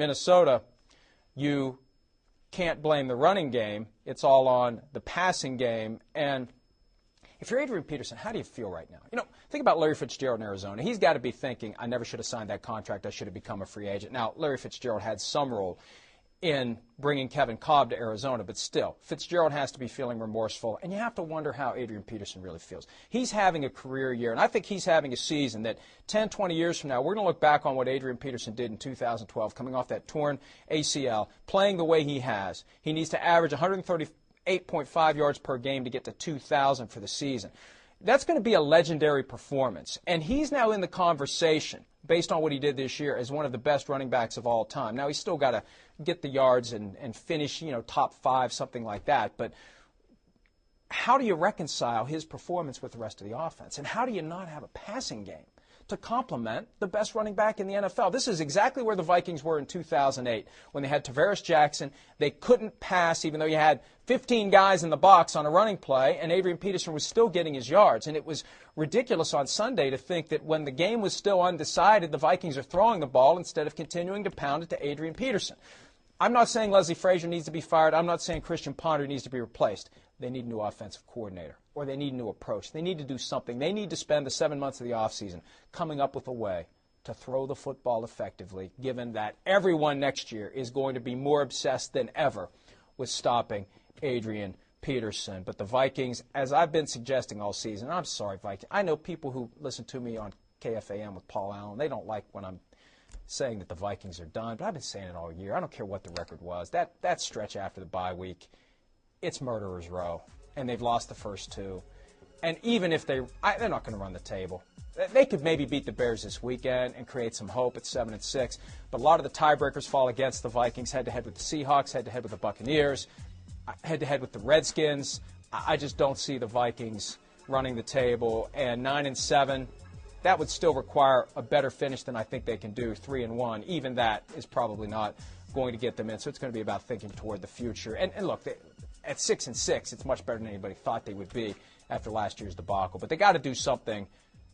Minnesota, you can't blame the running game. It's all on the passing game. And if you're Adrian Peterson, how do you feel right now? You know, think about Larry Fitzgerald in Arizona. He's got to be thinking, I never should have signed that contract. I should have become a free agent. Now, Larry Fitzgerald had some role in bringing Kevin Kolb to Arizona, but still, Fitzgerald has to be feeling remorseful, and you have to wonder how Adrian Peterson really feels. He's having a career year, and I think he's having a season that 10, 20 years from now, we're going to look back on what Adrian Peterson did in 2012, coming off that torn ACL, playing the way he has. He needs to average 138.5 yards per game to get to 2,000 for the season. That's going to be a legendary performance, and he's now in the conversation based on what he did this year as one of the best running backs of all time. Now, he's still got to get the yards and finish, top 5, something like that, but how do you reconcile his performance with the rest of the offense, and how do you not have a passing game to complement the best running back in the NFL? This is exactly where the Vikings were in 2008 when they had Tavares Jackson. They couldn't pass even though you had 15 guys in the box on a running play, and Adrian Peterson was still getting his yards. And it was ridiculous on Sunday to think that when the game was still undecided, the Vikings are throwing the ball instead of continuing to pound it to Adrian Peterson. I'm not saying Leslie Frazier needs to be fired. I'm not saying Christian Ponder needs to be replaced. They need a new offensive coordinator, or they need a new approach. They need to do something. They need to spend the 7 months of the offseason coming up with a way to throw the football effectively, given that everyone next year is going to be more obsessed than ever with stopping Adrian Peterson. But the Vikings, as I've been suggesting all season, I'm sorry, Vikings. I know people who listen to me on KFAN with Paul Allen, they don't like when I'm saying that the Vikings are done, but I've been saying it all year. I don't care what the record was. That stretch after the bye week, it's murderer's row, and they've lost the first 2. And even if they're not going to run the table. They could maybe beat the Bears this weekend and create some hope at 7-6. But a lot of the tiebreakers fall against the Vikings, head-to-head with the Seahawks, head-to-head with the Buccaneers, head-to-head with the Redskins. I just don't see the Vikings running the table. And 9-7, that would still require a better finish than I think they can do, 3-1. Even that is probably not going to get them in. So it's going to be about thinking toward the future. And look, at 6-6, it's much better than anybody thought they would be after last year's debacle. But they got to do something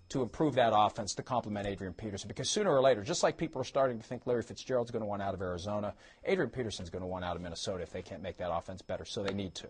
to improve that offense to complement Adrian Peterson, because sooner or later, just like people are starting to think Larry Fitzgerald's going to want out of Arizona, Adrian Peterson's going to want out of Minnesota if they can't make that offense better, so they need to.